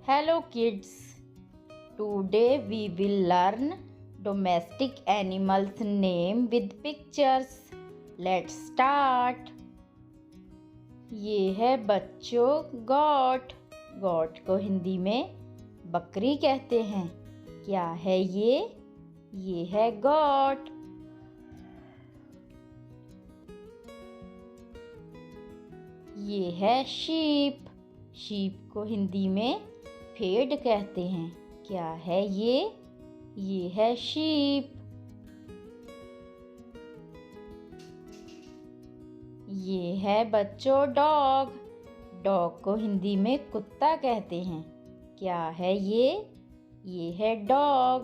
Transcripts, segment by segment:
Hello kids, today we will learn domestic animals name with pictures. Let's start. ये है बच्चों गोट। गोट को हिंदी में बकरी कहते हैं। क्या है ये? ये है गोट। ये है शीप। शीप को हिंदी में भेड़ कहते हैं। क्या है ये? ये है शीप। ये है बच्चों डॉग। डॉग को हिंदी में कुत्ता कहते हैं। क्या है ये? ये है dog.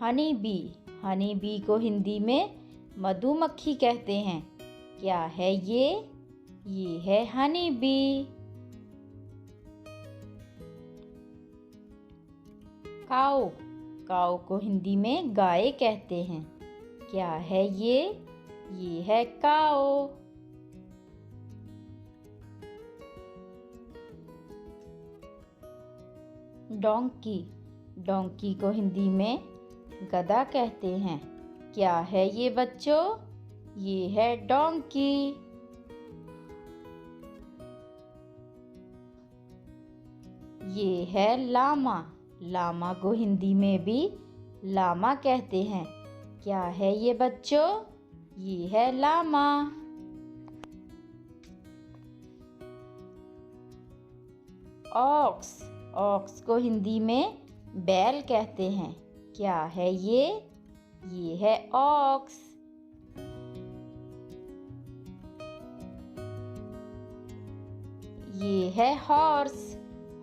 Honey bee. Honey bee को हिंदी में मधुमक्खी कहते हैं। क्या है ये? ये है हनी बी। काऊ। काऊ को हिंदी में गाय कहते हैं। क्या है ये? ये है काऊ। डोंकी। डोंकी को हिंदी में गधा कहते हैं। क्या है ये बच्चों? ये है डोंकी। ये है लामा। लामा को हिंदी में भी लामा कहते हैं। क्या है ये बच्चों? ये है लामा। ऑक्स। ऑक्स को हिंदी में बैल कहते हैं। क्या है ये? ये है ऑक्स। ये है हॉर्स।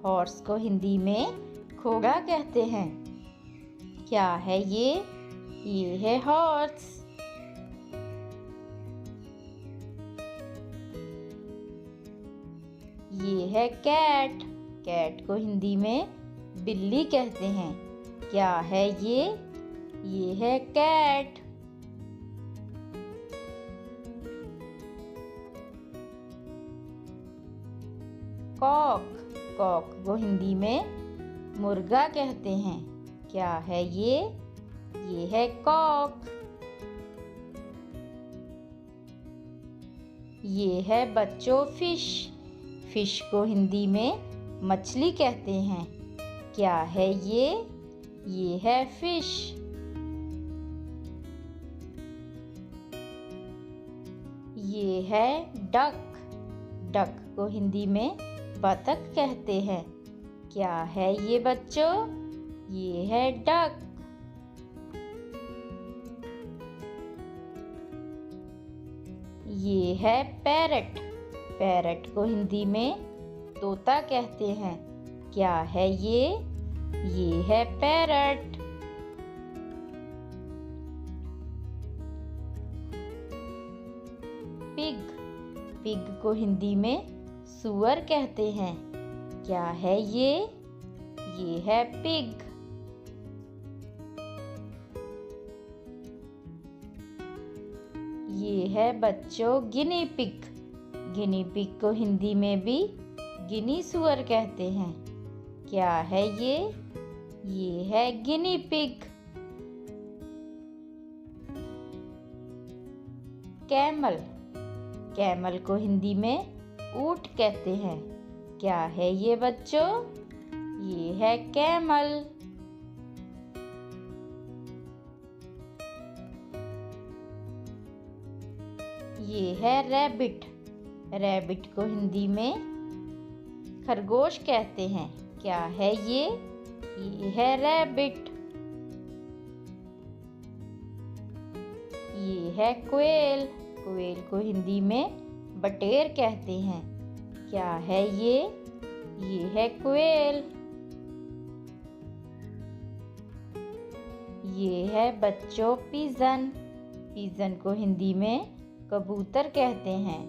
हॉर्स को हिंदी में घोड़ा कहते हैं। क्या है ये? ये है हॉर्स। ये है कैट। कैट को हिंदी में बिल्ली कहते हैं। क्या है ये? ये है कैट। कॉक। कॉक को हिंदी में मुर्गा कहते हैं। क्या है ये? ये है कॉक। ये है बच्चों फिश। फिश को हिंदी में मछली कहते हैं। क्या है ये? ये है फिश। ये है डक। डक को हिंदी में बतख कहते हैं। क्या है ये बच्चों? ये है डक। ये है पैरट। पैरट को हिंदी में तोता कहते हैं। क्या है ये? ये है पैरट। पिग। पिग को हिंदी में सूअर कहते हैं। क्या है ये? ये है पिग। ये है बच्चों गिनी पिग। गिनी पिग को हिंदी में भी गिनी सूअर कहते हैं। क्या है ये? ये है गिनी पिग। कैमल। कैमल को हिंदी में ऊंट कहते हैं। क्या है ये बच्चों? ये है कैमल। ये है रैबिट। रैबिट को हिंदी में खरगोश कहते हैं। क्या है ये? ये है रैबिट। ये है क्वेल। क्वेल को हिंदी में बटेर कहते हैं। क्या है ये? ये है क्वेल। ये है बच्चों पिजन। पिजन को हिंदी में कबूतर कहते हैं।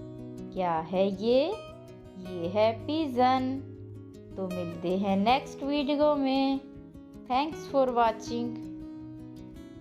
क्या है ये? ये है पिजन। तो मिलते हैं नेक्स्ट वीडियो में। Thanks for watching.